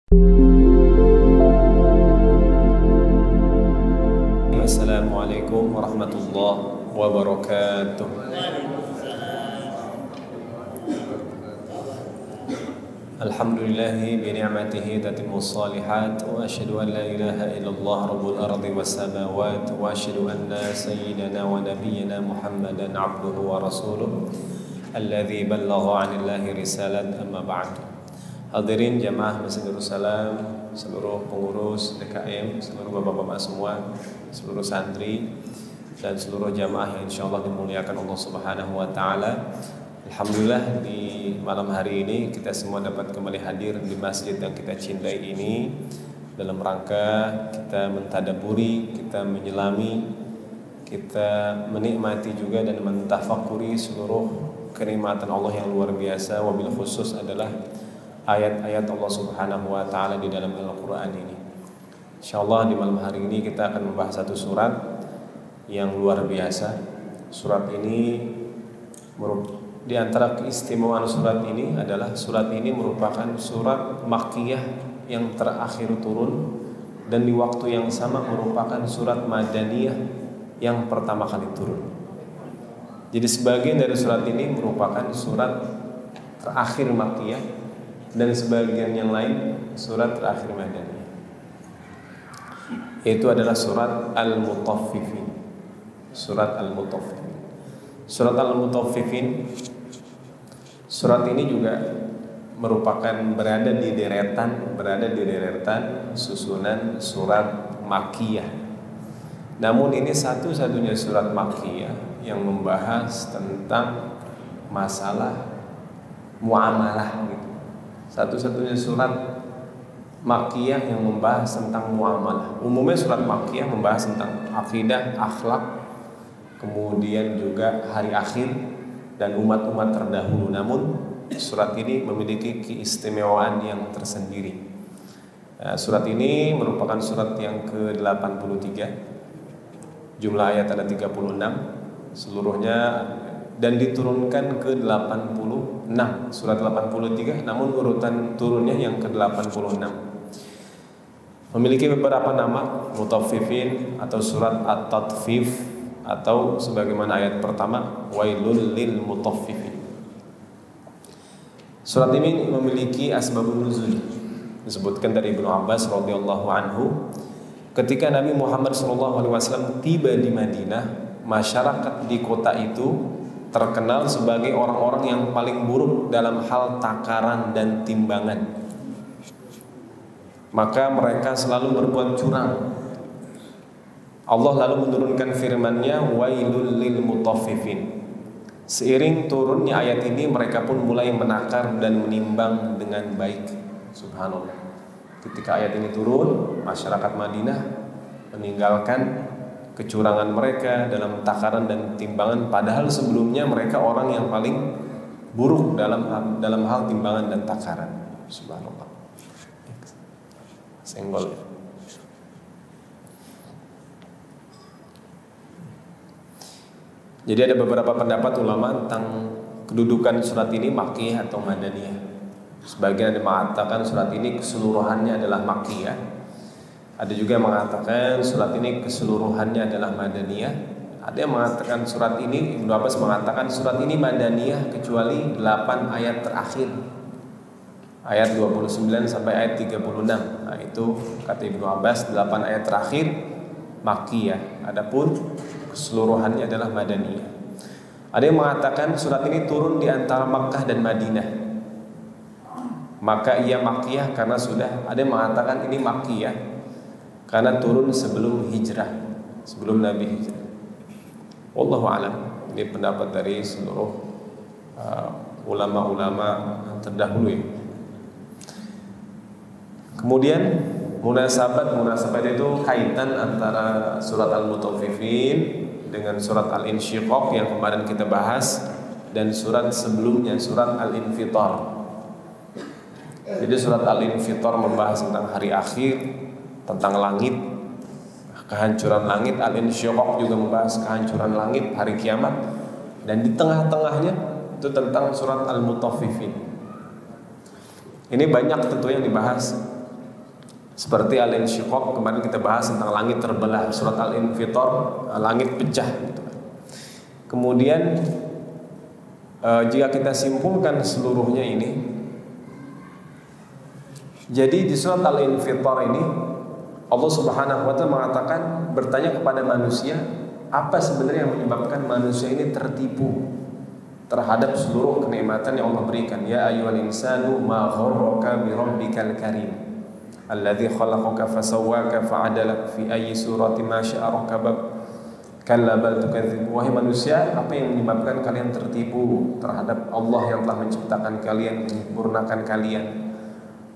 Assalamualaikum warahmatullahi wabarakatuh. Alhamdulillahi bi ni'matihi tatimmus shalihat wa asyhadu an la ilaha illallah rabbul ardi was samawati wa asyhadu anna sayyidana wa nabiyyana Muhammadan abduhu wa rasuluh alladzi ballagha 'anillahi risalat amma ba'du. Hadirin jamaah Masjid Darussalam, seluruh pengurus DKM, seluruh bapak-bapak semua, seluruh santri dan seluruh jamaah yang insyaallah dimuliakan Allah Subhanahu wa taala. Alhamdulillah di malam hari ini kita semua dapat kembali hadir di masjid yang kita cintai ini dalam rangka kita mentadaburi, kita menyelami, kita menikmati juga dan mentafakuri seluruh kenikmatan Allah yang luar biasa, wabil khusus adalah ayat-ayat Allah Subhanahu wa taala di dalam Al-Qur'an ini. Insyaallah di malam hari ini kita akan membahas satu surat yang luar biasa. Surat ini di antara keistimewaan surat ini adalah surat ini merupakan surat Makkiyah yang terakhir turun dan di waktu yang sama merupakan surat Madaniyah yang pertama kali turun. Jadi sebagian dari surat ini merupakan surat terakhir Makkiyah dan sebagian yang lain surat terakhir Madaniyah. Itu adalah surat Al-Mutaffifin. Surat Al-Mutaffifin. Surat Al-Mutaffifin, surat ini juga merupakan berada di deretan susunan surat Makkiyah. Namun ini satu-satunya surat Makkiyah yang membahas tentang masalah muamalah gitu. Satu-satunya surat Makkiyah yang membahas tentang muamalah. Umumnya surat Makkiyah membahas tentang akidah, akhlak, kemudian juga hari akhir dan umat-umat terdahulu. Namun surat ini memiliki keistimewaan yang tersendiri. Surat ini merupakan surat yang ke-83. Jumlah ayat ada 36 seluruhnya dan diturunkan ke-86. Surat 83 namun urutan turunnya yang ke-86. Memiliki beberapa nama, Mutaffifin atau surat At-Tatfif atau sebagaimana ayat pertama Wailul lil Mutaffifin. Surat ini memiliki asbabun nuzul. Disebutkan dari Ibnu Abbas radhiyallahu anhu, ketika Nabi Muhammad SAW tiba di Madinah, masyarakat di kota itu terkenal sebagai orang-orang yang paling buruk dalam hal takaran dan timbangan. Maka mereka selalu berbuat curang. Allah lalu menurunkan firman-Nya Wailul lil Mutaffifin. Seiring turunnya ayat ini mereka pun mulai menakar dan menimbang dengan baik. Subhanallah. Ketika ayat ini turun, masyarakat Madinah meninggalkan kecurangan mereka dalam takaran dan timbangan, padahal sebelumnya mereka orang yang paling buruk dalam hal timbangan dan takaran. Subhanallah. Senggol. Jadi ada beberapa pendapat ulama tentang kedudukan surat ini Makkiyah atau Madaniyah. Sebagian ada mengatakan surat ini keseluruhannya adalah Makkiyah. Ada juga yang mengatakan surat ini keseluruhannya adalah Madaniyah. Ada yang mengatakan surat ini, Ibnu Abbas mengatakan surat ini Madaniyah kecuali 8 ayat terakhir. Ayat 29 sampai ayat 36. Nah, itu kata Ibnu Abbas 8 ayat terakhir Makkiyah. Adapun keseluruhannya adalah Madaniyah. Ada yang mengatakan surat ini turun di antara Makkah dan Madinah. Maka ia Makkiyah karena sudah. Ada yang mengatakan ini Makkiyah karena turun sebelum hijrah, sebelum Nabi hijrah. Wallahu a'lam. Ini pendapat dari seluruh ulama-ulama terdahulu ya. Kemudian munasabat itu kaitan antara surat Al-Mutaffifin dengan surat Al-Insyiqaq yang kemarin kita bahas dan surat sebelumnya, surat Al-Infitar. Jadi surat Al-Infitar membahas tentang hari akhir, tentang langit, kehancuran langit. Al-Insyiqaq juga membahas kehancuran langit, hari kiamat. Dan di tengah-tengahnya itu tentang surat Al-Mutaffifin. Ini banyak tentu yang dibahas Seperti Al-Insyiqaq, kemarin kita bahas tentang langit terbelah, surat Al-Infitar, langit pecah gitu. Kemudian jika kita simpulkan seluruhnya ini, jadi di surat Al-Infitar ini Allah Subhanahu wa ta'ala mengatakan, bertanya kepada manusia, apa sebenarnya yang menyebabkan manusia ini tertipu terhadap seluruh kenikmatan yang Allah berikan. Ya ayyuhal insanu ma gharraka bi rabbikal karim alladzi khalaqaka fasawwaka fa'adalak fi ayyi surati ma syaa rakabak kalla bal tukadzib. Wahai manusia, apa yang menyebabkan kalian tertipu terhadap Allah yang telah menciptakan kalian, menyempurnakan kalian,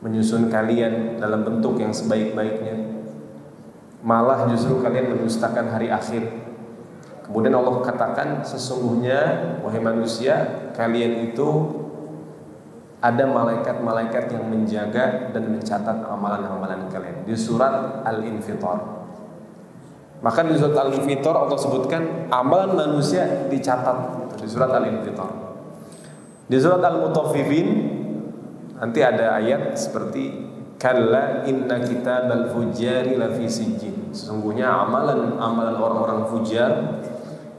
menyusun kalian dalam bentuk yang sebaik-baiknya, malah justru kalian mendustakan hari akhir. Kemudian Allah katakan, sesungguhnya wahai manusia, kalian itu ada malaikat-malaikat yang menjaga dan mencatat amalan-amalan kalian. Di surat Al-Infitar. Maka di surat Al-Infitar Allah sebutkan amalan manusia dicatat di surat Al-Infitar. Di surat Al-Mutaffifin nanti ada ayat seperti kalla inna kitabal fujjari lafi sijjin. Sesungguhnya amalan orang-orang fujar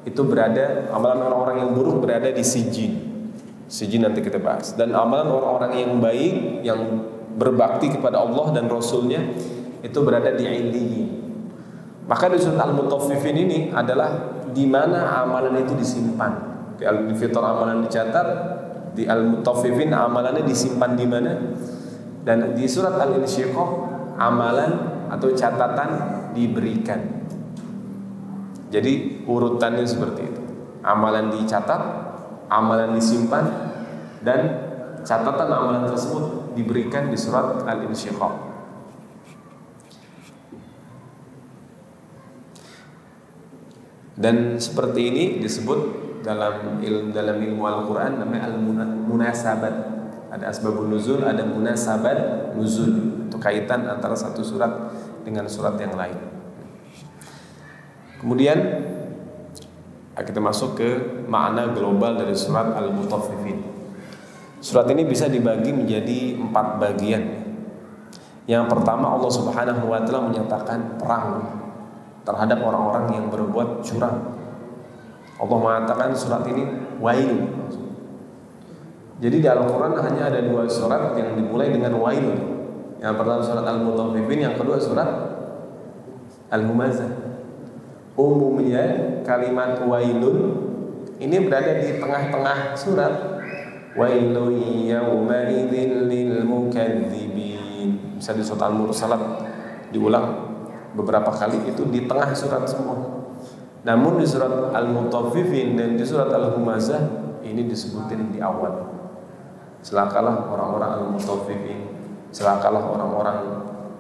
itu berada, amalan orang-orang yang buruk berada di sijjin. Sijjin nanti kita bahas. Dan amalan orang-orang yang baik, yang berbakti kepada Allah dan Rasulnya, itu berada di illiyin. Maka di surat Al-Mutaffifin ini adalah di mana amalan itu disimpan. Di Al-Infitar amalan dicatat, di Al-Mutaffifin amalannya disimpan di mana? Dan di surat Al-Insyiqaq amalan atau catatan diberikan. Jadi urutannya seperti itu. Amalan dicatat, amalan disimpan, dan catatan amalan tersebut diberikan di surat Al-Insyiqaq. Dan seperti ini disebut dalam ilmu Al-Quran namanya al-munasabat. Ada asbabun nuzul, ada munasabat nuzul. Itu kaitan antara satu surat dengan surat yang lain. Kemudian kita masuk ke makna global dari surat Al-Mutaffifin. Surat ini bisa dibagi menjadi 4 bagian. Yang pertama, Allah Subhanahu wa ta'ala menyatakan perang terhadap orang-orang yang berbuat curang. Allah mengatakan surat ini wail. Jadi di Al-Quran hanya ada 2 surat yang dimulai dengan wail. Yang pertama surat Al-Mutaffifin, yang kedua surat Al-Humazah. Umumnya kalimat wailun ini berada di tengah-tengah surat. Wailun yawma idzin lil mukadzibin. Bisa di surat Al-Mursalat diulang beberapa kali, itu di tengah surat semua. Namun di surat Al-Mutaffifin dan di surat Al-Humazah ini disebutin di awal. Celakalah orang-orang Al-Mutaffifin, celakalah orang-orang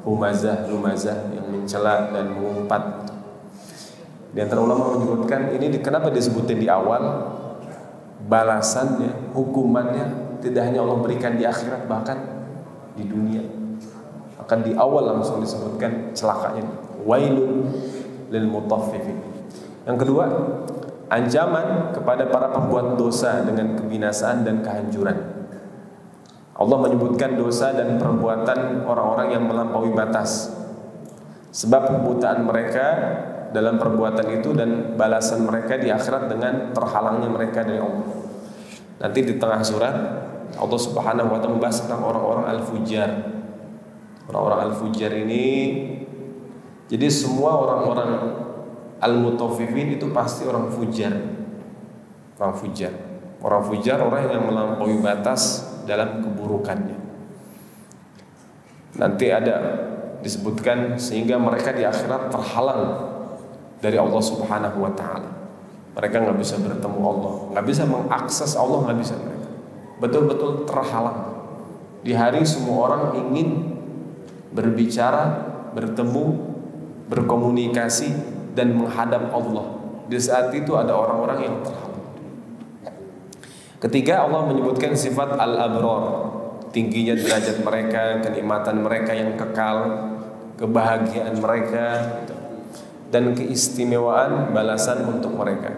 Lumazah yang mencela dan mengumpat. Di antara ulama menyebutkan ini kenapa disebutin di awal? Balasannya, hukumannya tidak hanya Allah berikan di akhirat, bahkan di dunia. Akan di awal langsung disebutkan celakanya. Wailun lil mutaffifin. Yang kedua, ancaman kepada para pembuat dosa dengan kebinasaan dan kehancuran. Allah menyebutkan dosa dan perbuatan orang-orang yang melampaui batas. Sebab kebutaan mereka dalam perbuatan itu dan balasan mereka di akhirat dengan terhalangnya mereka dari Allah. Nanti di tengah surat Allah Subhanahu wa ta'ala membahas tentang orang-orang al-fujar. Orang-orang al-fujar ini, jadi semua orang-orang al-mutaffifin itu pasti orang fujar. Orang fujar. Orang fujar orang yang melampaui batas dalam keburukannya. Nanti ada disebutkan sehingga mereka di akhirat terhalang dari Allah Subhanahu wa ta'ala. Mereka gak bisa bertemu Allah, gak bisa mengakses Allah, gak bisa mereka. Betul-betul terhalang. Di hari semua orang ingin berbicara, bertemu, berkomunikasi dan menghadap Allah. Di saat itu ada orang-orang yang terhalang. Ketiga, Allah menyebutkan sifat al-abrar, tingginya derajat mereka, kenikmatan mereka yang kekal, kebahagiaan mereka, dan keistimewaan balasan untuk mereka.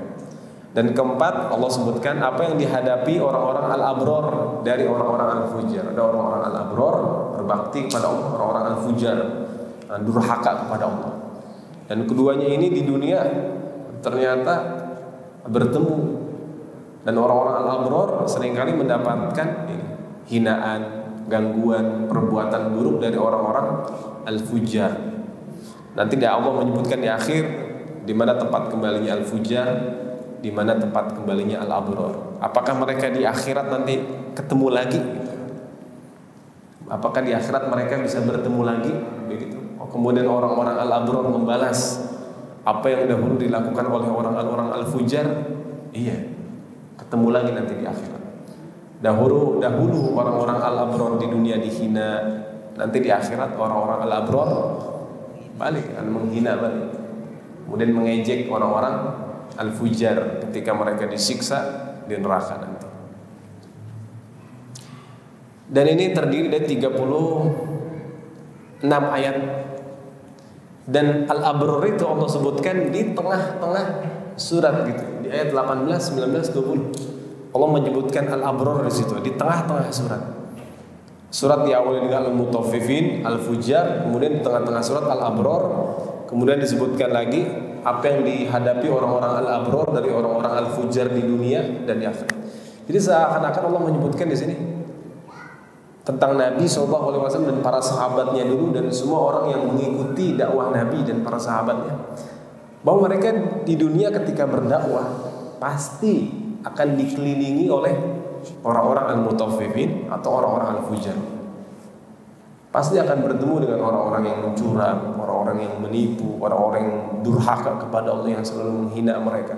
Dan keempat, Allah sebutkan apa yang dihadapi orang-orang al-abrar dari orang-orang al-fujar. Ada orang-orang al-abrar berbakti kepada Allah, orang-orang al-fujar durhaka kepada Allah. Dan keduanya ini di dunia ternyata bertemu, dan orang-orang al-abrar seringkali mendapatkan hinaan, gangguan, perbuatan buruk dari orang-orang al-fujar. Nanti Allah menyebutkan di akhir di mana tempat kembalinya al-fujar, di mana tempat kembalinya al-abrar. Apakah mereka di akhirat nanti ketemu lagi? Apakah di akhirat mereka bisa bertemu lagi? Begitu. Kemudian orang-orang al-abrar membalas apa yang dahulu dilakukan oleh orang-orang al-fujar. Iya, ketemu lagi nanti di akhirat. Dahulu orang-orang al-abrar di dunia dihina, nanti di akhirat orang-orang al-abrar balik menghina balik, kemudian mengejek orang-orang al-fujar ketika mereka disiksa di neraka nanti. Dan ini terdiri dari 36 ayat. Dan al-abrar itu Allah sebutkan di tengah-tengah surat gitu. Di ayat 18, 19, 20. Allah menyebutkan al-abrar di situ di tengah-tengah surat. Surat diawali dengan al-mutaffifin, al-fujar, kemudian di tengah-tengah surat al-abrar, kemudian disebutkan lagi apa yang dihadapi orang-orang al-abrar dari orang-orang al-fujar di dunia dan di akhirat. Jadi seakan-akan Allah menyebutkan di sini tentang Nabi SAW dan para sahabatnya dulu dan semua orang yang mengikuti dakwah Nabi dan para sahabatnya, bahwa mereka di dunia ketika berdakwah pasti akan dikelilingi oleh orang-orang al-mutaffifin atau orang-orang al-fujar. Pasti akan bertemu dengan orang-orang yang curang, orang-orang yang menipu, orang-orang yang durhaka kepada Allah, yang selalu menghina mereka.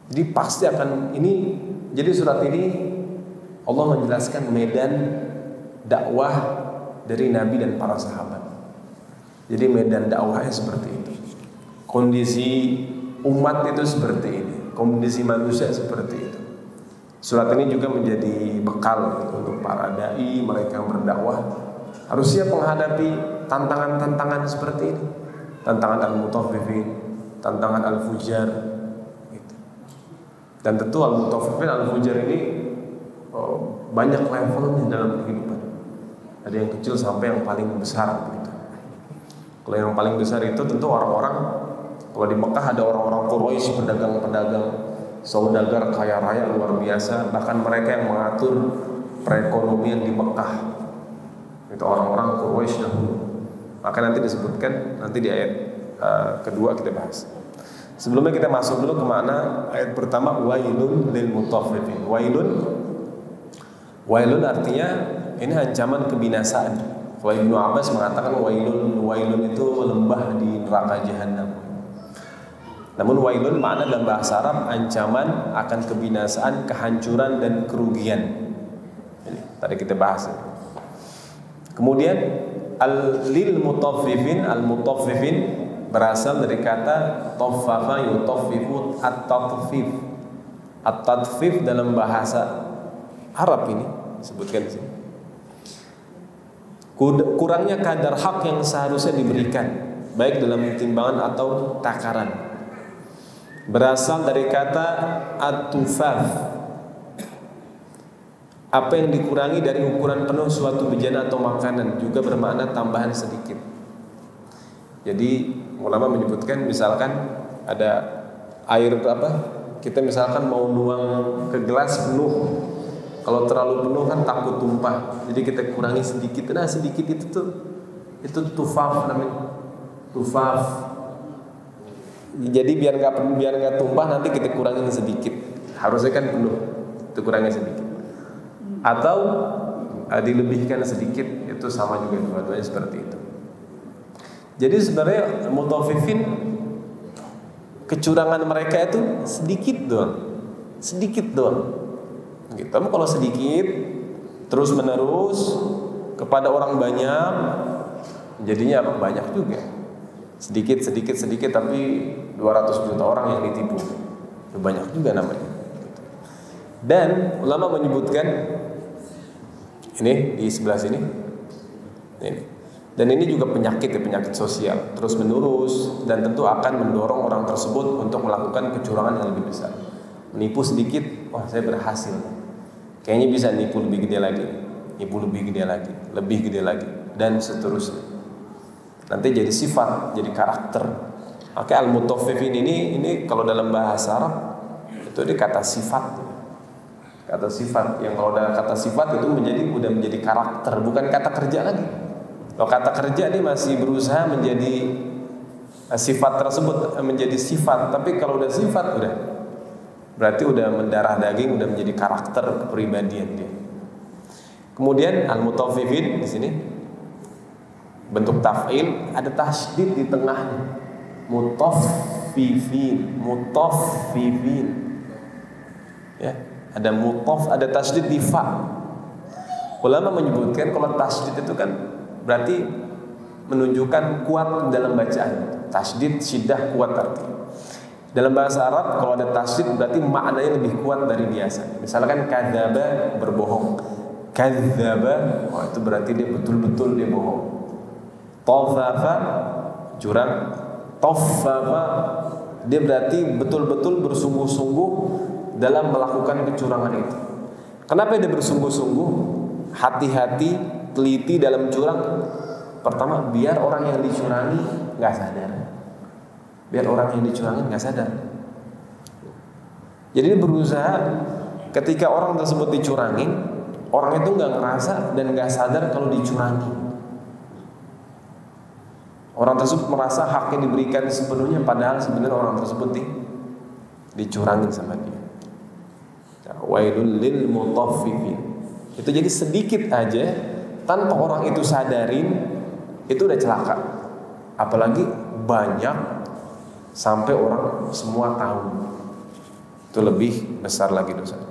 Jadi pasti akan ini. Jadi surat ini Allah menjelaskan medan dakwah dari Nabi dan para sahabat. Jadi medan dakwahnya seperti itu. Kondisi umat itu seperti ini. Kondisi manusia seperti itu. Surat ini juga menjadi bekal untuk para dai, mereka yang berdakwah harus siap menghadapi tantangan-tantangan seperti ini. Tantangan al-mutaffifin, tantangan al-fujar gitu. Dan tentu al-mutaffifin, al-fujar ini banyak levelnya dalam kehidupan. Ada yang kecil sampai yang paling besar gitu. Kalau yang paling besar itu tentu orang-orang, kalau di Mekah ada orang-orang Quraisy, pedagang-pedagang, saudagar kaya raya luar biasa, bahkan mereka yang mengatur perekonomian di Mekah. Itu orang-orang Quraisy dahulu. Maka nanti disebutkan nanti di ayat kedua kita bahas. Sebelumnya kita masuk dulu ke mana ayat pertama, wailun lil mutaffifin. Wailun artinya ini ancaman kebinasaan. Kalau Ibnu Abbas mengatakan wailun itu lembah di neraka jahanam. Namun wailun makna dalam bahasa Arab ancaman akan kebinasaan, kehancuran dan kerugian. Ini tadi kita bahas. Kemudian al-lil mutaffifin, al-mutaffifin berasal dari kata taffafa yutaffifu, at-tatfif. At-tatfif dalam bahasa Arab ini sebutkan di sini. Kurangnya kadar hak yang seharusnya diberikan, baik dalam timbangan atau takaran. Berasal dari kata at-tufaf, apa yang dikurangi dari ukuran penuh suatu bejana atau makanan, juga bermakna tambahan sedikit. Jadi ulama menyebutkan misalkan ada air apa, kita misalkan mau nuang ke gelas penuh, kalau terlalu penuh kan takut tumpah, jadi kita kurangi sedikit. Nah sedikit itu tufaf namanya, tufaf. Jadi biar nggak tumpah nanti kita kurangin sedikit. Harusnya kan penuh, itu kurangin sedikit. Atau dilebihkan sedikit, itu sama juga dua-duanya seperti itu. Jadi sebenarnya mutaffifin kecurangan mereka itu sedikit doang. Gitu. Tapi kalau sedikit terus menerus kepada orang banyak, jadinya apa? Banyak juga. Sedikit tapi 200 juta orang yang ditipu. Itu banyak juga namanya. Dan ulama menyebutkan ini di sebelah sini. Ini. Dan ini juga penyakit sosial, terus menerus, dan tentu akan mendorong orang tersebut untuk melakukan kecurangan yang lebih besar. Menipu sedikit, wah saya berhasil. Kayaknya bisa nipu lebih gede lagi, nipu lebih gede lagi, dan seterusnya. nanti jadi sifat, jadi karakter. Maka al-mutaffifin ini kalau dalam bahasa Arab itu dia kata sifat. Kata sifat yang kalau dalam kata sifat itu udah menjadi karakter, bukan kata kerja lagi. Kalau kata kerja dia masih berusaha menjadi sifat tersebut menjadi sifat, tapi kalau udah sifat udah berarti udah mendarah daging, udah menjadi karakter kepribadian dia. Kemudian al-mutaffifin di sini bentuk taf'il, ada tasydid di tengahnya. Mutaffifin, mutaffifin. Ya, ada ada tasydid di fa. Ulama menyebutkan kalau tasydid itu kan berarti menunjukkan kuat dalam bacaan. Tasydid syiddah kuat artinya. Dalam bahasa Arab kalau ada tasydid berarti maknanya lebih kuat dari biasa. Misalkan kadzaba, berbohong. Kadzaba, itu berarti dia betul-betul dia bohong. Tafafa, curang. Taffafa, dia berarti betul-betul bersungguh-sungguh dalam melakukan kecurangan itu. Kenapa dia bersungguh-sungguh? Hati-hati, teliti dalam curang. Pertama, biar orang yang dicurangi nggak sadar. Biar orang yang dicurangi nggak sadar. Jadi dia berusaha ketika orang tersebut dicurangi, orang itu nggak ngerasa dan nggak sadar kalau dicurangi. Orang tersebut merasa haknya diberikan sepenuhnya, padahal sebenarnya orang tersebut dicurangin sama dia. Wailul lil mutaffifin. Itu jadi sedikit aja tanpa orang itu sadarin itu udah celaka. Apalagi banyak sampai orang semua tahu. Itu lebih besar lagi dosa.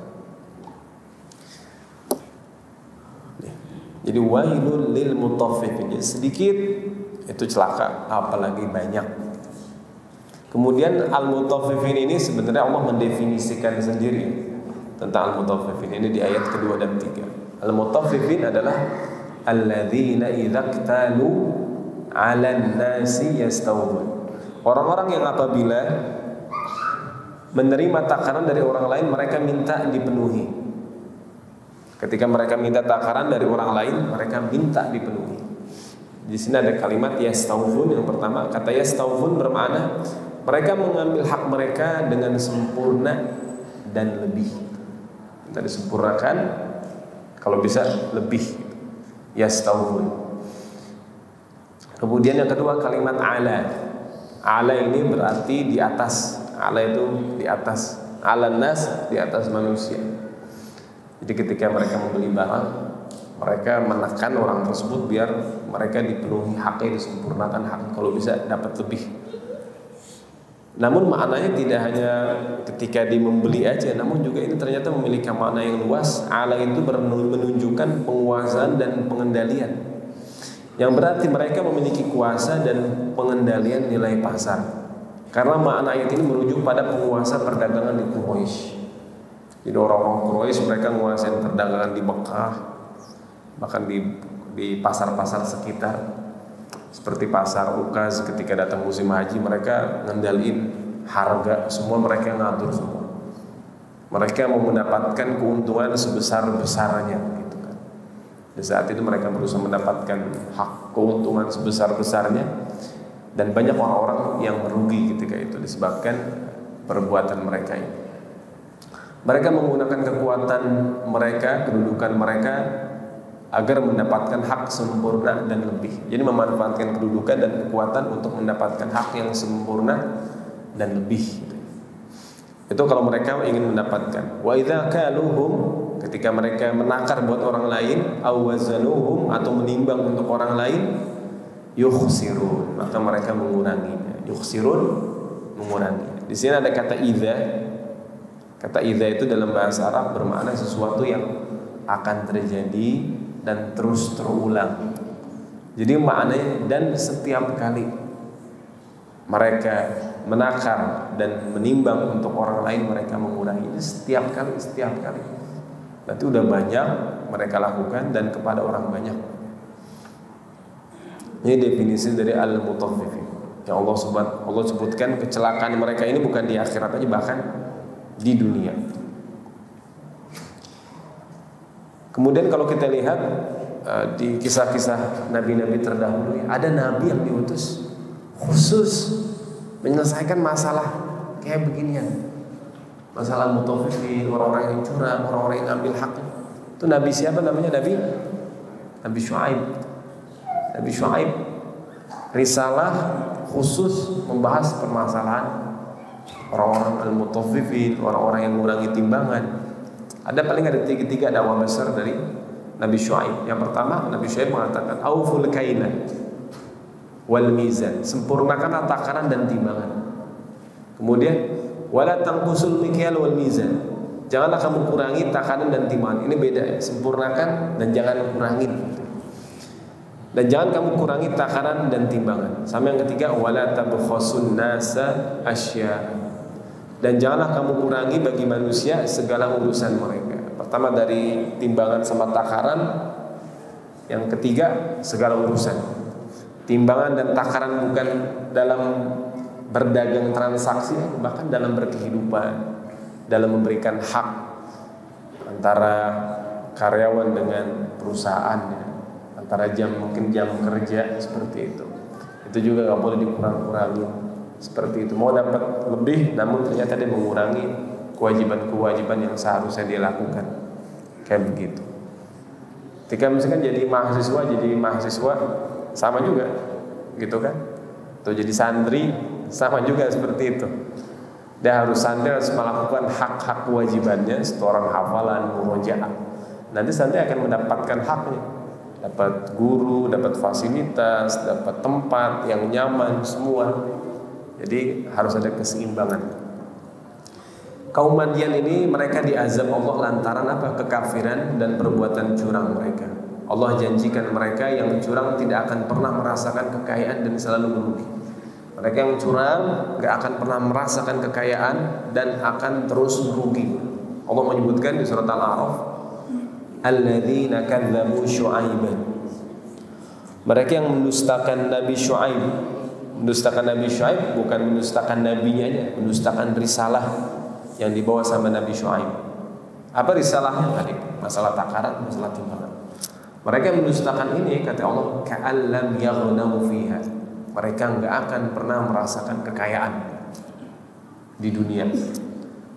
Jadi wailul lil mutaffifin. Jadi sedikit itu celaka, apalagi banyak. Kemudian al-mutaffifin ini sebenarnya Allah mendefinisikan sendiri tentang al-mutaffifin ini di ayat kedua dan 3. Al-mutaffifin adalah alladzina idza iktalu 'alan nasi yastawfun. Orang-orang yang apabila menerima takaran dari orang lain mereka minta dipenuhi. Ketika mereka minta takaran dari orang lain mereka minta dipenuhi. Di sini ada kalimat yastawfun. Yang pertama, kata yastawfun bermakna mereka mengambil hak mereka dengan sempurna dan lebih. Kita disempurnakan, kalau bisa lebih. Yastawfun. Kemudian yang kedua kalimat ala. Ala ini berarti di atas. Ala itu di atas. Ala nas, di atas manusia. Jadi ketika mereka membeli barang, mereka menekan orang tersebut biar mereka dipenuhi haknya, disempurnakan hak, kalau bisa dapat lebih. Namun maknanya tidak hanya ketika membeli aja, namun juga ini ternyata memiliki makna yang luas. Ala itu menunjukkan penguasaan dan pengendalian, yang berarti mereka memiliki kuasa dan pengendalian nilai pasar. Karena makna ayat ini merujuk pada penguasa perdagangan di Quraisy. Jadi orang-orang Quraisy mereka menguasai perdagangan di Mekah, bahkan di pasar-pasar sekitar seperti pasar Ukaz. Ketika datang musim haji mereka ngendaliin harga, semua mereka ngatur semua. Mereka mau mendapatkan keuntungan sebesar-besarnya gitu kan. Di saat itu mereka berusaha mendapatkan hak keuntungan sebesar-besarnya, dan banyak orang-orang yang merugi ketika itu disebabkan perbuatan mereka ini. Mereka menggunakan kekuatan mereka, kedudukan mereka agar mendapatkan hak sempurna dan lebih. Jadi memanfaatkan kedudukan dan kekuatan untuk mendapatkan hak yang sempurna dan lebih. Itu kalau mereka ingin mendapatkan. Wa idza kaluhum, ketika mereka menakar buat orang lain, aw wazanuhum, atau menimbang untuk orang lain, yukhsirun, maka mereka menguranginya. Yukhsirun, mengurangi. Di sini ada kata idza. Kata idza itu dalam bahasa Arab bermakna sesuatu yang akan terjadi dan terus terulang. Jadi maknanya dan setiap kali mereka menakar dan menimbang untuk orang lain mereka mengurangi. Ini setiap kali. Berarti udah banyak mereka lakukan dan kepada orang banyak. Ini definisi dari al-mutaffifin. Yang Allah sebutkan kecelakaan mereka ini bukan di akhirat aja, bahkan di dunia. Kemudian kalau kita lihat di kisah-kisah nabi-nabi terdahulu ada nabi yang diutus khusus menyelesaikan masalah kayak beginian, masalah mutaffifin, orang-orang yang curang, orang-orang yang ambil hak. Itu nabi siapa namanya? Nabi Syuaib. Nabi Syuaib risalah khusus membahas permasalahan orang-orang al-mutaffifin, orang-orang yang mengurangi timbangan. Ada tiga dakwah besar dari Nabi Syuaib. Yang pertama, Nabi Syuaib mengatakan auful kaila wal mizan, sempurnakan takaran dan timbangan. Kemudian wala tanqusul mikyal wal mizan, janganlah kamu kurangi takaran dan timbangan. Ini beda ya, sempurnakan dan jangan kurangin. Dan jangan kamu kurangi takaran dan timbangan. Sama yang ketiga, wala tabkhasun nasa asya, dan janganlah kamu kurangi bagi manusia segala urusan mereka. Pertama dari timbangan sama takaran, yang ketiga segala urusan. Timbangan dan takaran bukan dalam berdagang transaksi, bahkan dalam berkehidupan, dalam memberikan hak antara karyawan dengan perusahaannya, antara mungkin jam kerja, seperti itu. Itu juga nggak boleh dikurang-kurangin seperti itu. Mau dapat lebih, namun ternyata dia mengurangi kewajiban-kewajiban yang seharusnya dia lakukan, kayak begitu. Ketika misalkan jadi mahasiswa sama juga, gitu kan? Atau jadi santri sama juga seperti itu. Dia harus santri, harus melakukan hak-hak kewajibannya, setoran hafalan, murojaah. Nanti santri akan mendapatkan haknya, dapat guru, dapat fasilitas, dapat tempat yang nyaman, semua. Jadi harus ada keseimbangan. Kaum Madian ini mereka diazab Allah lantaran apa? Kekafiran dan perbuatan curang mereka. Allah janjikan mereka yang curang tidak akan pernah merasakan kekayaan dan selalu merugi. Mereka yang curang gak akan pernah merasakan kekayaan dan akan terus merugi. Allah menyebutkan di surat Al-A'raf, alladzina kadzabu Syu'aiban, mereka yang mendustakan Nabi Syuaib. Mendustakan Nabi Syuaib bukan mendustakan nabinya aja, mendustakan risalah yang dibawa sama Nabi Syuaib. Apa risalahnya tadi? Masalah takaran, masalah timbangan. Mereka yang mendustakan ini, kata Allah, ka'allam yaghnaw fiha, mereka enggak akan pernah merasakan kekayaan di dunia.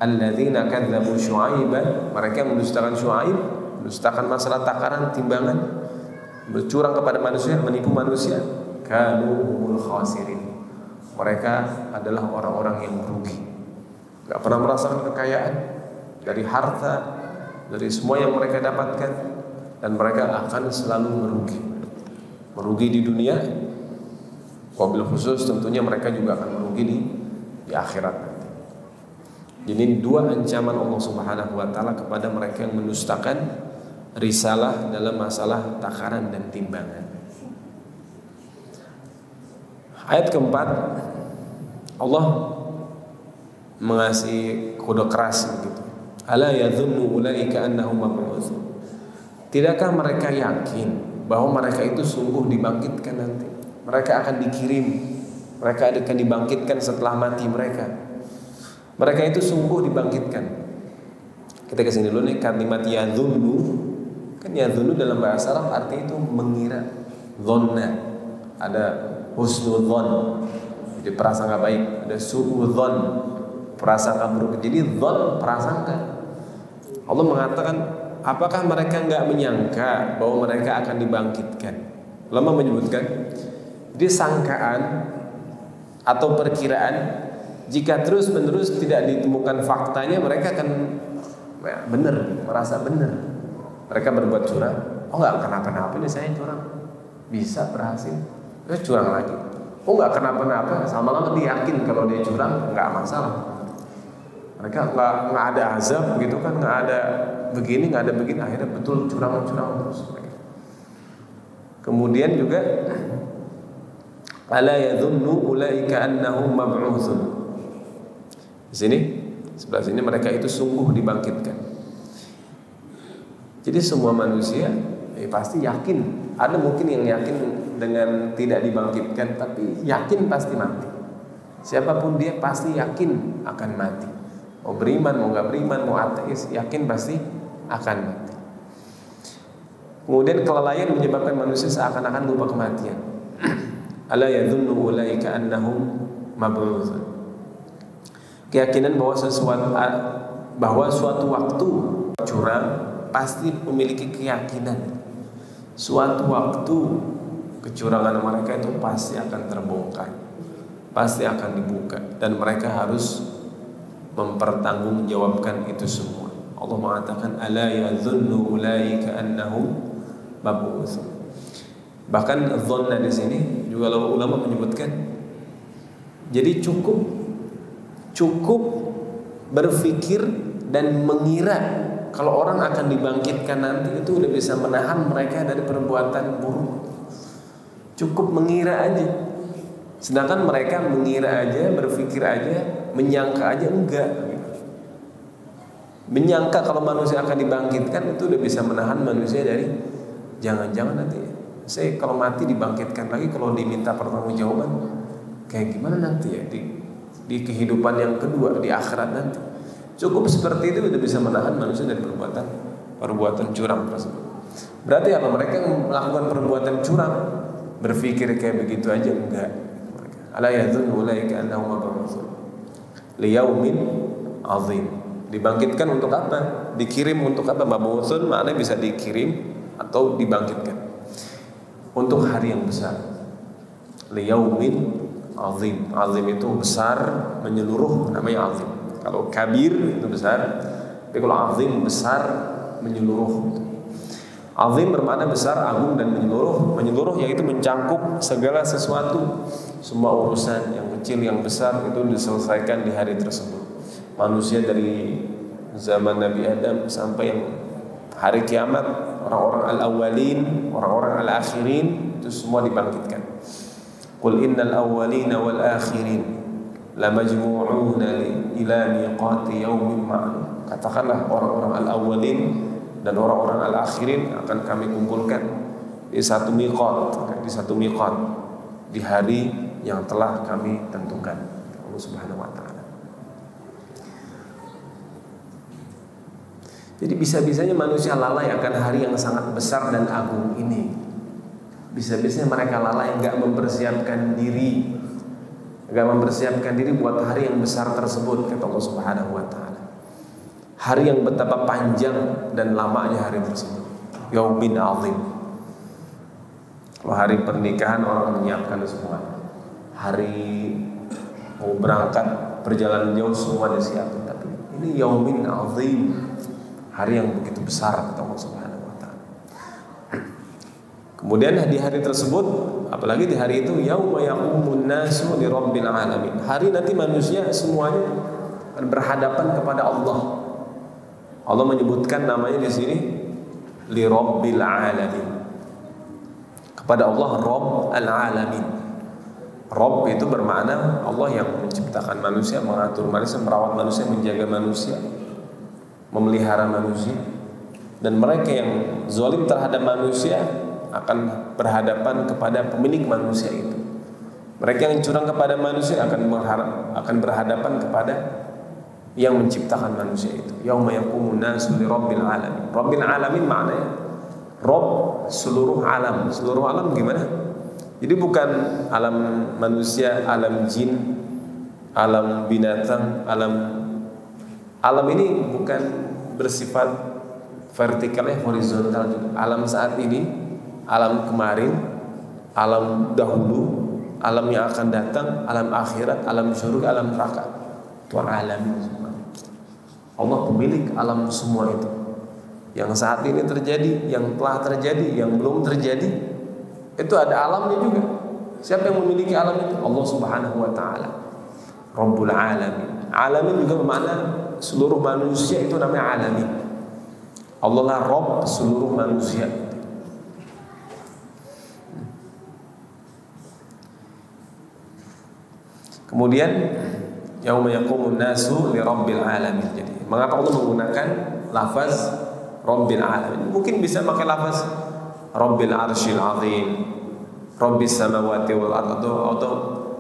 Alladzina kadzabu Syuaiban, mereka yang mendustakan Syuaib, mendustakan masalah takaran, timbangan, bercurang kepada manusia, menipu manusia, kanu humul khasirin, mereka adalah orang-orang yang merugi. Gak pernah merasakan kekayaan dari harta, dari semua yang mereka dapatkan, dan mereka akan selalu merugi di dunia. Wabil khusus tentunya mereka juga akan merugi di akhirat nanti. Jadi dua ancaman Allah Subhanahu wa taala kepada mereka yang mendustakan risalah dalam masalah takaran dan timbangan. Ayat keempat, Allah mengasih kode keras begitu. Ala yadhunnu ulaika annahum mab'utsun. Tidakkah mereka yakin bahwa mereka itu sungguh dibangkitkan nanti? Mereka akan dikirim, mereka akan dibangkitkan setelah mati mereka. Mereka itu sungguh dibangkitkan. Kita kesini dulu nih, kalimat yadhunnu. Kan yadhunnu dalam bahasa Arab artinya itu mengira, dhanna. Ada husnudzon, jadi prasangka baik. Ada suudzon, prasangka buruk. Jadi dzon, prasangka. Allah mengatakan, apakah mereka enggak menyangka bahwa mereka akan dibangkitkan? Ulama menyebutkan, jadi sangkaan atau perkiraan, jika terus-menerus tidak ditemukan faktanya, mereka akan benar, merasa benar. Mereka berbuat curang, oh enggak kenapa-napa nih saya curang, bisa berhasil. Terus curang lagi, oh enggak kenapa-napa, lama-lama dia yakin kalau dia curang enggak masalah. Mereka enggak ada azab gitu kan, enggak ada begini, enggak ada begini, akhirnya betul curang terus. Kemudian juga ala yadhunnu ulaika annahum mab'utsun. Di sini sebelah sini mereka itu sungguh dibangkitkan. Jadi semua manusia pasti yakin. Ada mungkin yang yakin dengan tidak dibangkitkan, tapi yakin pasti mati. Siapapun dia pasti yakin akan mati. Mau beriman, mau nggak beriman, mau ateis, yakin pasti akan mati. Kemudian kelalaian menyebabkan manusia seakan-akan lupa kematian. Ala yadhunnu ulaika annahum mab'utsun. Keyakinan bahwa suatu waktu curang pasti memiliki keyakinan suatu waktu kecurangan mereka itu pasti akan terbongkar, pasti akan dibuka, dan mereka harus mempertanggungjawabkan itu semua. Allah mengatakan ala yadhunnu ulaika annahum mab'utsun. Bahkan dzanna di sini juga ulama menyebutkan, jadi cukup berpikir dan mengira kalau orang akan dibangkitkan nanti itu udah bisa menahan mereka dari perbuatan buruk. Cukup mengira aja. Sedangkan mereka mengira aja, berpikir aja, menyangka aja enggak. Menyangka kalau manusia akan dibangkitkan itu udah bisa menahan manusia dari jangan-jangan nanti saya kalau mati dibangkitkan lagi, kalau diminta pertanggungjawaban kayak gimana nanti ya di kehidupan yang kedua, di akhirat nanti. Cukup seperti itu udah bisa menahan manusia dari perbuatan curang tersebut. Berarti apa? Mereka yang melakukan perbuatan curang berpikir kayak begitu aja enggak. Ala yadhunnu ulaika annahum mab'utsun liyaumin 'adzim. Dibangkitkan untuk apa? Dikirim untuk apa? Mab'utsun maknanya bisa dikirim atau dibangkitkan untuk hari yang besar. Liyaumin 'adzim. 'Adzim itu besar, menyeluruh, namanya 'adzim. Kalau kabir itu besar, tapi kalau 'adzim besar, menyeluruh. 'Adzim bermakna besar, agung, dan menyeluruh. Menyeluruh yaitu mencangkup segala sesuatu, semua urusan yang kecil yang besar itu diselesaikan di hari tersebut. Manusia dari zaman Nabi Adam sampai yang hari kiamat, orang-orang al-awwalin, orang-orang al-akhirin itu semua dibangkitkan. Qul innal awwalina wal akhirin lamajmu'una ila miqati yaumin ma'lum. Katakanlah orang-orang al-awwalin dan orang-orang al-akhirin akan kami kumpulkan di satu miqat, di hari yang telah kami tentukan. Allah Subhanahu wa taala. Jadi bisa-bisanya manusia lalai akan hari yang sangat besar dan agung ini. Bisa-bisanya mereka lalai, enggak mempersiapkan diri buat hari yang besar tersebut, kata Allah Subhanahu wa taala. Hari yang betapa panjang dan lamanya hari tersebut. Yaumin 'adzim. Kalau hari pernikahan orang menyiapkan semua. Hari mau berangkat perjalanan jauh semua disiapkan. Tapi ini yaumin 'adzim. Hari yang begitu besar, kata Allah Subhanahu wa taala. Kemudian di hari tersebut, apalagi di hari itu, yauma yaqumun nasu li rabbil alamin. Hari nanti manusia semuanya akan berhadapan kepada Allah. Allah menyebutkan namanya di sini li rabbil alamin. Kepada Allah Rabb al-alamin. Rabb itu bermakna Allah yang menciptakan manusia, mengatur manusia, merawat manusia, menjaga manusia, memelihara manusia. Dan mereka yang zalim terhadap manusia akan berhadapan kepada pemilik manusia itu. Mereka yang curang kepada manusia akan berhadapan kepada yang menciptakan manusia itu. Yauma yaqumun nasu li rabbil alamin. Rabbil alamin maknanya Rabb seluruh alam. Seluruh alam gimana? Jadi bukan alam manusia, alam jin, alam binatang, alam ini bukan bersifat vertikalnya, horizontal juga. Alam saat ini, alam kemarin, alam dahulu, alam yang akan datang, alam akhirat, alam surga, alam neraka. Itu alam semua. Allah pemilik alam semua itu. Yang saat ini terjadi, yang telah terjadi, yang belum terjadi, itu ada alamnya juga. Siapa yang memiliki alam itu? Allah Subhanahu wa taala. Rabbul alamin. Alamin juga bermakna seluruh manusia, itu namanya alamin. Allah lah Rabb seluruh manusia. Kemudian yauma yaqumun nasu li rabbil alamin. Jadi mengapa Allah menggunakan lafaz rabbil alamin? Mungkin bisa pakai lafaz rabbil arsyil azim, rabbis samawati wal ardh, atau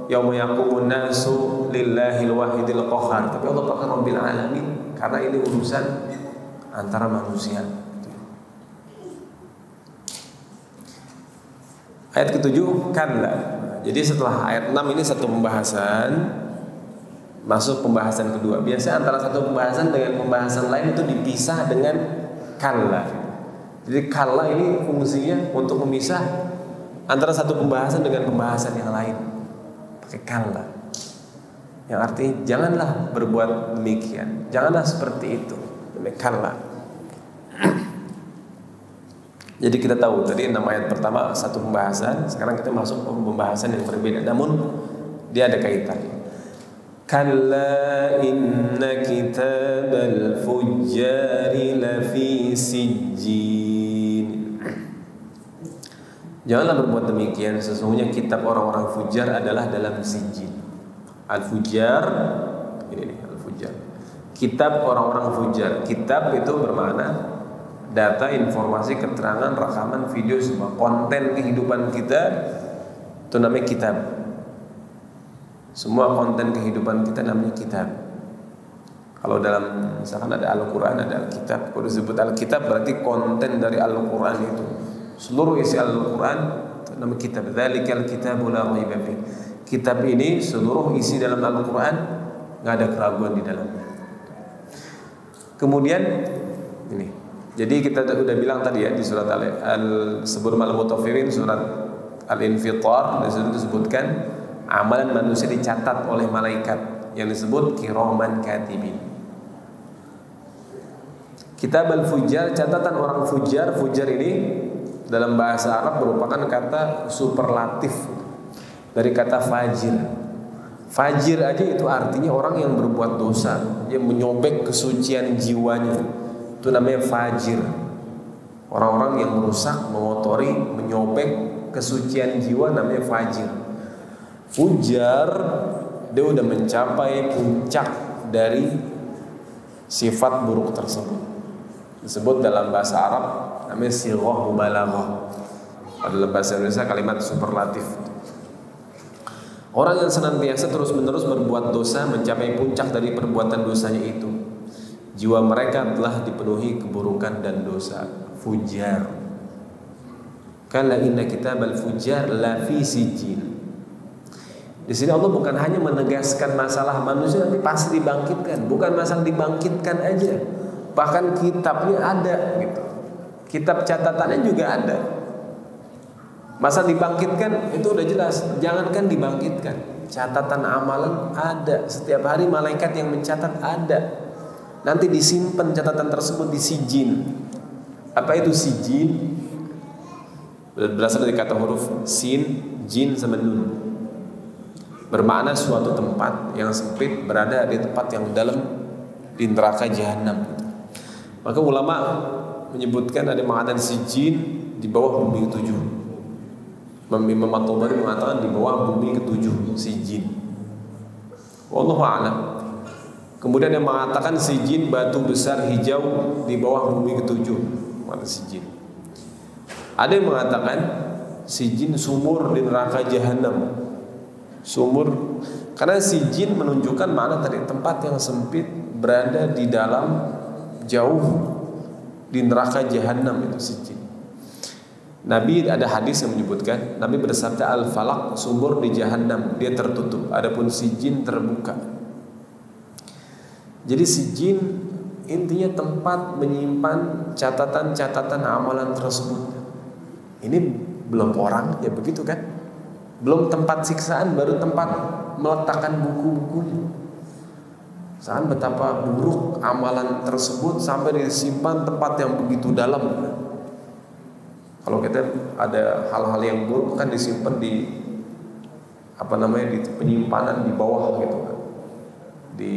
yauma yaqumun nasu lillahil wahidil qahhar. Tapi Allah pakai rabbil alamin karena ini urusan antara manusia. Ayat ke-7 kalla. Jadi setelah ayat 6 ini satu pembahasan, masuk pembahasan kedua. Biasanya antara satu pembahasan dengan pembahasan lain itu dipisah dengan kalla. Jadi kalla ini fungsinya untuk memisah antara satu pembahasan dengan pembahasan yang lain. Pakai kalla. Yang artinya janganlah berbuat demikian, janganlah seperti itu. Namanya kalla. Jadi kita tahu tadi 6 ayat pertama satu pembahasan, sekarang kita masuk ke pembahasan yang berbeda, namun dia ada kaitannya. Kalla inna kitabal fujjari lafi sijjin. Janganlah berbuat demikian, sesungguhnya kitab orang-orang fujar adalah dalam sijjin. Al-fujar, ini nih al-fujar. Kitab orang-orang fujar. Kitab itu bermakna data, informasi, keterangan, rekaman, video, semua konten kehidupan kita itu namanya kitab. Semua konten kehidupan kita namanya kitab. Kalau dalam misalkan ada Al-Quran, ada Alkitab. Kalau disebut Alkitab berarti konten dari Al-Quran itu. Seluruh isi Al-Quran itu namanya kitab. Dzalikal kitabu la raiba fi. Kitab ini seluruh isi dalam Al-Quran, nggak ada keraguan di dalamnya. Kemudian ini, jadi kita sudah bilang tadi ya di surat sebelum Al-Mutaffirin, surat Al-Infitar, di situ disebutkan amalan manusia dicatat oleh malaikat yang disebut kiraman katibin. Kitab al-fujar, catatan orang fujar. Fujar ini dalam bahasa Arab merupakan kata superlatif dari kata fajir. Fajir aja itu artinya orang yang berbuat dosa, yang menyobek kesucian jiwanya. Itu namanya fajir. Orang-orang yang merusak, mengotori, menyobek kesucian jiwa namanya fajir. Fujar, dia udah mencapai puncak dari sifat buruk tersebut. Disebut dalam bahasa Arab namanya sighah mubalaghah. Dalam bahasa Indonesia kalimat superlatif. Orang yang senantiasa terus-menerus berbuat dosa mencapai puncak dari perbuatan dosanya itu. Jiwa mereka telah dipenuhi keburukan dan dosa. Fujar. Kalla inna kitabal fujar la fi sijjin. Di sini Allah bukan hanya menegaskan masalah manusia nanti pasti dibangkitkan, bukan masalah dibangkitkan aja. Bahkan kitabnya ada gitu. Kitab catatannya juga ada. Masa dibangkitkan itu udah jelas. Jangankan dibangkitkan, catatan amalan ada. Setiap hari malaikat yang mencatat ada. Nanti disimpan catatan tersebut di sijin. Apa itu sijin? Berasal dari kata huruf sin, jin sama nun. Bermakna suatu tempat yang sempit berada di tempat yang dalam di neraka jahanam. Maka ulama menyebutkan ada mengatakan sijin di bawah bumi ketujuh. Imam At-Tabari mengatakan di bawah bumi ketujuh sijin. Wallahu a'lam. Kemudian yang mengatakan sijin batu besar hijau di bawah bumi ketujuh, mata sijin. Ada yang mengatakan sijin sumur di neraka jahanam. Sumur, karena sijin menunjukkan makna tadi tempat yang sempit berada di dalam jauh di neraka jahanam itu sijin. Nabi ada hadis yang menyebutkan Nabi bersabda al-falaq sumur di jahanam dia tertutup, adapun sijin terbuka. Jadi sijin intinya tempat menyimpan catatan-catatan amalan tersebut. Ini belum orang ya begitu kan? Belum tempat siksaan, baru tempat meletakkan buku-bukunya. Saat betapa buruk amalan tersebut sampai disimpan tempat yang begitu dalam. Kalau kita ada hal-hal yang buruk kan disimpan di di penyimpanan di bawah gitu kan, di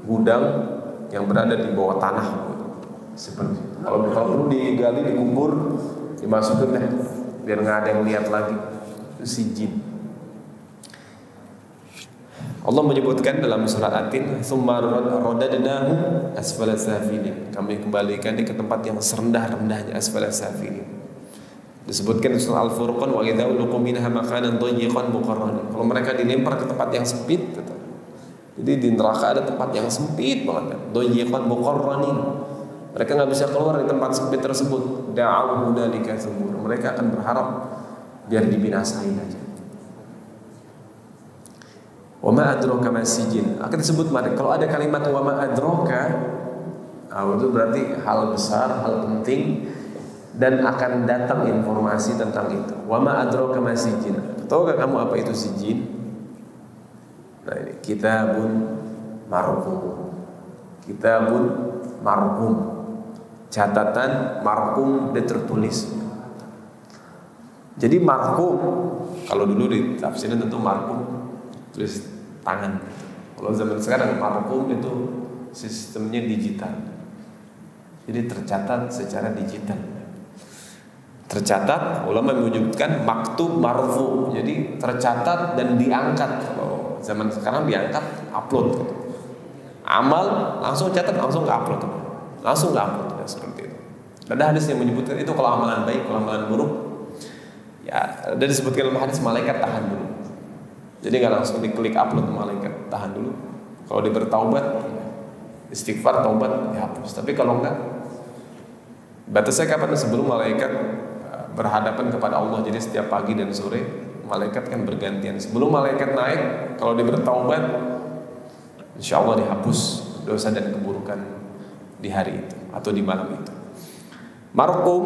gudang yang berada di bawah tanah gitu. Seperti kalau perlu digali, dikubur, dimasukin deh biar nggak ada yang lihat lagi. Itu sijin. Allah menyebutkan dalam surat At-Tin, "Tsumma radadnahu asfala safilin." Kami kembalikan dia ke tempat yang serendah-rendahnya, asfala safilin. Disebutkan di surah Al-Furqan, "Wa idza ulqu minha makanan dayyiqan muqarranan." Kalau mereka dilempar ke tempat yang sempit, gitu. Jadi di neraka ada tempat yang sempit banget, dayyiqan muqarranin. Mereka nggak bisa keluar dari tempat sempit tersebut. Da'u hunalika thubur. Mereka akan berharap biar dibinasain aja. Wa ma adraka ma sijin. Akan disebut kalau ada kalimat wa ma adraka, itu berarti hal besar, hal penting, dan akan datang informasi tentang itu. Wa ma adraka ma sijin. Tahukah kamu apa itu sijin? Nah, ini kitabun marqum. Kitabun marqum. Catatan marqum dan tertulis. Jadi marqum, kalau dulu di tafsirin tentu marqum tulis tangan. Kalau zaman sekarang marqum itu sistemnya digital. Jadi tercatat secara digital. Tercatat, ulama menyebutkan maktub marfu. Jadi tercatat dan diangkat. Kalau zaman sekarang diangkat, upload gitu. Amal langsung catat, langsung ke upload. Langsung ke upload ya, seperti itu. Ada hadis yang menyebutkan itu kalau amalan baik, kalau amalan buruk ya, ada disebutkan dalam hadis malaikat tahan dulu. Jadi nggak langsung diklik upload, malaikat tahan dulu. Kalau dia bertaubat, istighfar, taubat, dihapus. Tapi kalau enggak, batasnya kapan? Sebelum malaikat berhadapan kepada Allah. Jadi setiap pagi dan sore malaikat kan bergantian. Sebelum malaikat naik, kalau dia bertaubat, insya Allah dihapus dosa dan keburukan di hari itu atau di malam itu. Marqum,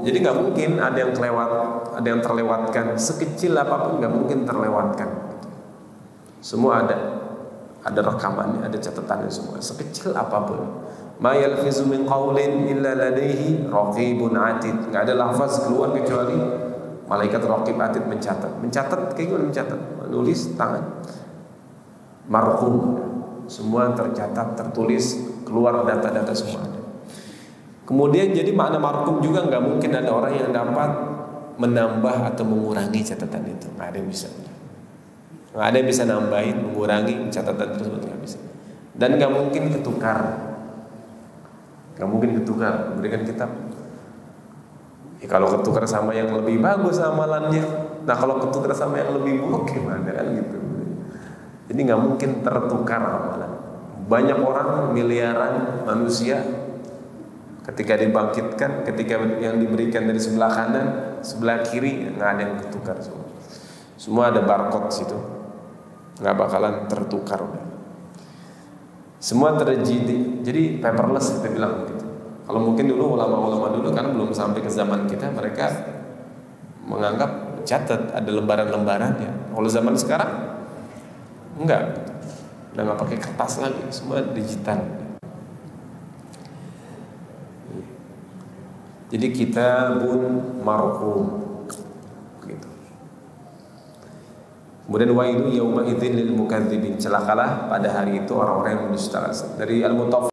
jadi nggak mungkin ada yang kelewat, ada yang terlewatkan. Sekecil apapun nggak mungkin terlewatkan. Semua ada rekamannya, ada catatannya semua. Sekecil apapun. Ma yalfizu min qawlin illa ladaihi raqibun atid. Enggak ada lafaz keluar kecuali malaikat raqib atid mencatat. Mencatat kayak gimana mencatat? Menulis tangan. Marqum. Semua tercatat, tertulis, keluar data-data semua ada. Kemudian jadi makna marqum juga enggak mungkin ada orang yang dapat menambah atau mengurangi catatan itu. Enggak ada yang bisa. Enggak ada yang bisa nambahin, mengurangi catatan tersebut, enggak bisa. Dan enggak mungkin ketukar. Gak mungkin ketukar, berikan kitab. Ya, kalau ketukar sama yang lebih bagus amalannya, nah kalau ketukar sama yang lebih buruk gimana kan gitu. Jadi gak mungkin tertukar amalan. Banyak orang, miliaran manusia, ketika dibangkitkan, ketika yang diberikan dari sebelah kanan, sebelah kiri, gak ada yang ketukar semua. Semua ada barcode situ, gak bakalan tertukar udah. Semua terjadi, jadi paperless kita bilang gitu. Kalau mungkin dulu ulama-ulama dulu kan belum sampai ke zaman kita, mereka menganggap catat ada lembaran-lembarannya. Kalau zaman sekarang enggak, udah nggak pakai kertas lagi, semua digital. Jadi kitabun marqum gitu. Kemudian wailu yauma idzin lil mukadzibin, celakalah pada hari itu orang-orang yang mendustakan. Dari Al-Mutawaffil